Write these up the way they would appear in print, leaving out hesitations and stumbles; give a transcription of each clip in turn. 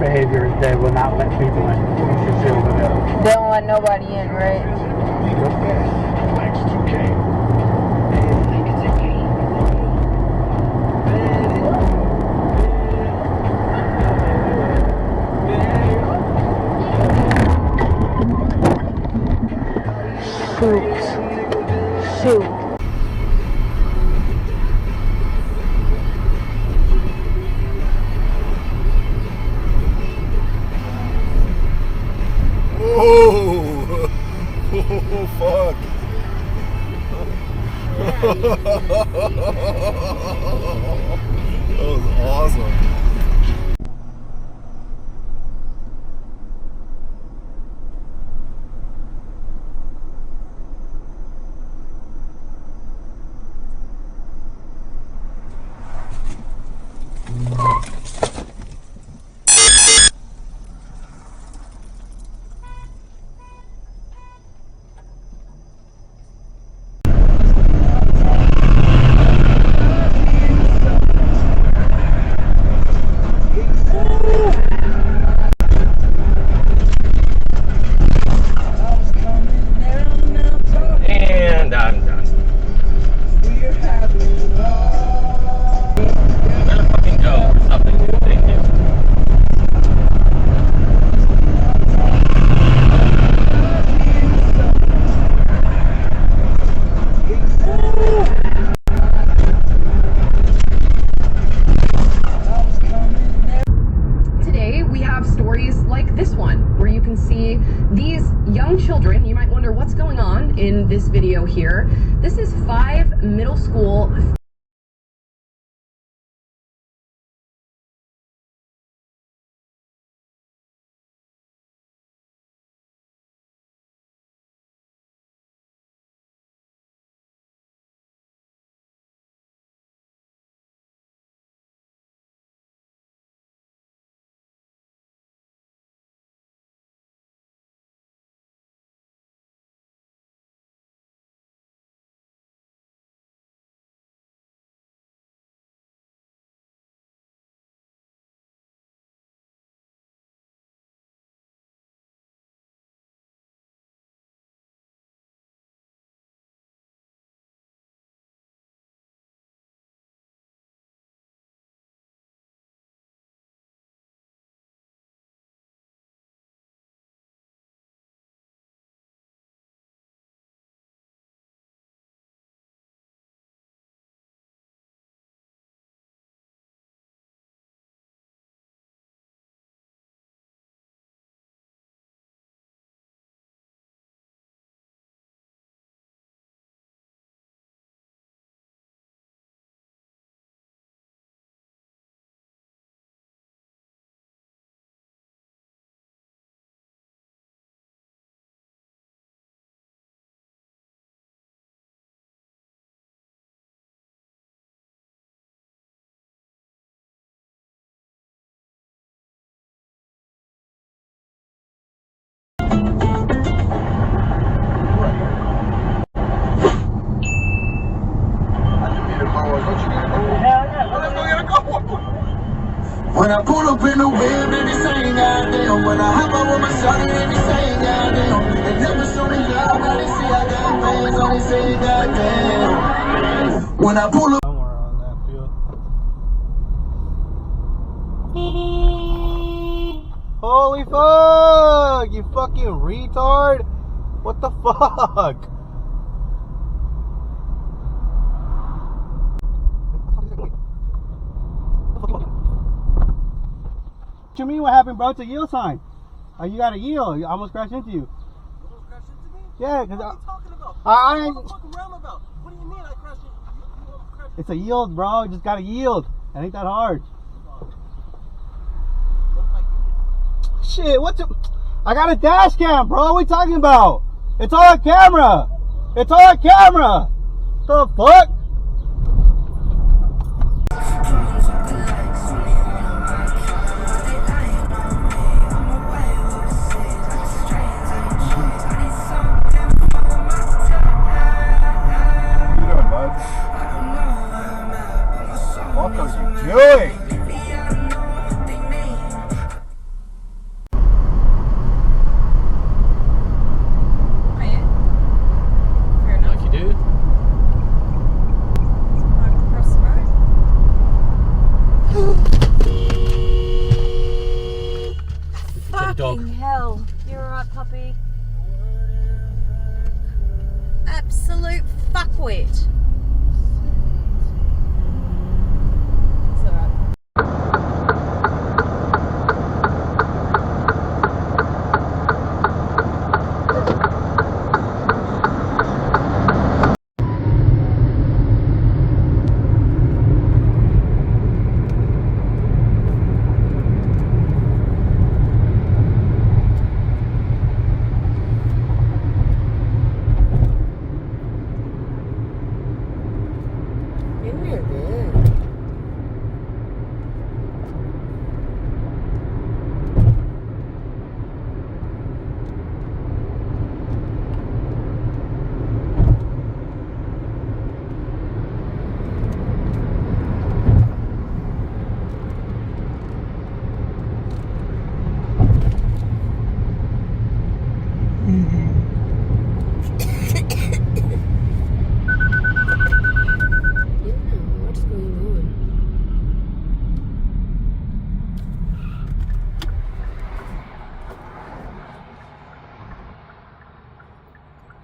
Behavior is they will not let people in. You should see over there. They don't let nobody in, right? Shoot. Oh, fuck. That was awesome. And I'm done. Better fucking go or something, dude. Thank you. Today we have stories like this one, where you can see these young children. You might wonder what's going on in this video here. This is 5 middle school When I pull up in the whip, they be saying goddamn. When I hop out with my shawty, they be saying goddamn. They never show me love, now they see I got fans, so they say goddamn. When I pull up. Somewhere on that field. Holy fuck! You fucking retard! What the fuck? What you mean what happened, bro? It's a yield sign. You got a yield. I almost crashed into you. You almost crashed into me? Yeah, because what are you talking about? I What are you fucking roundabout? What do you mean I crashed into you? You almost crashed into it's a yield, bro. You just got to yield. It ain't that hard. What if I get it? Shit, what the? I got a dash cam, bro. What are we talking about? It's all on camera. It's all on camera. The fuck? What are you doing? dog. Fucking hell. You're alright, puppy. Absolute fuckwit. It's alright. What's going on?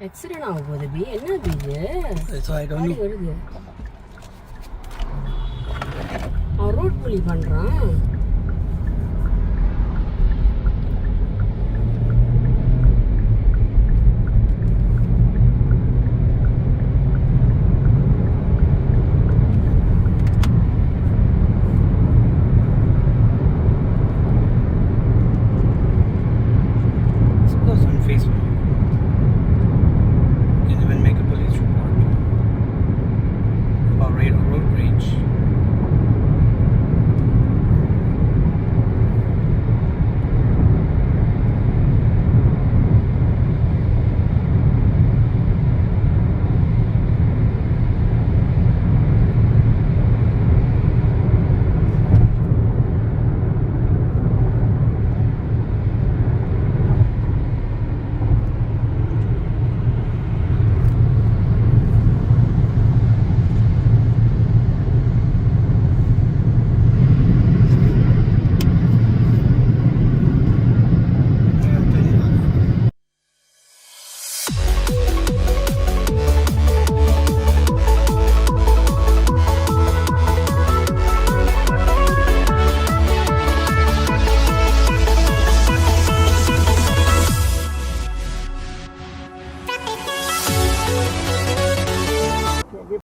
Accident ஆகுது B என்ன B இது So I don't know. வருது அவன் road புலி பண்றான்